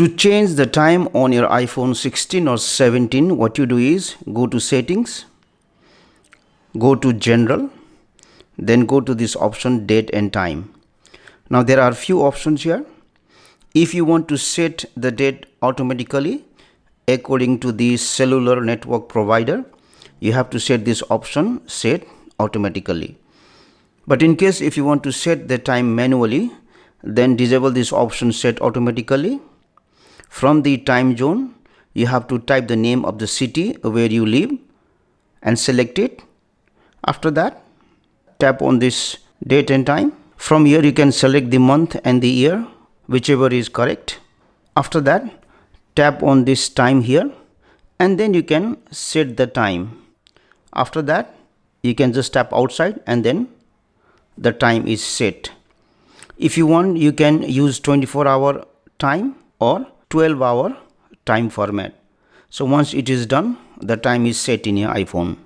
To change the time on your iPhone 16 or 17, what you do is go to settings, go to general, then go to this option date and time. Now there are few options here. If you want to set the date automatically according to the cellular network provider, you have to set this option set automatically. But in case if you want to set the time manually, then disable this option set automatically. From the time zone, you have to type the name of the city where you live and select it. After that, tap on this date and time. From here you can select the month and the year, whichever is correct. After that, tap on this time here and then you can set the time. After that, you can just tap outside and then the time is set. If you want, you can use 24-hour time or 12-hour time format. So once it is done, the time is set in your iPhone.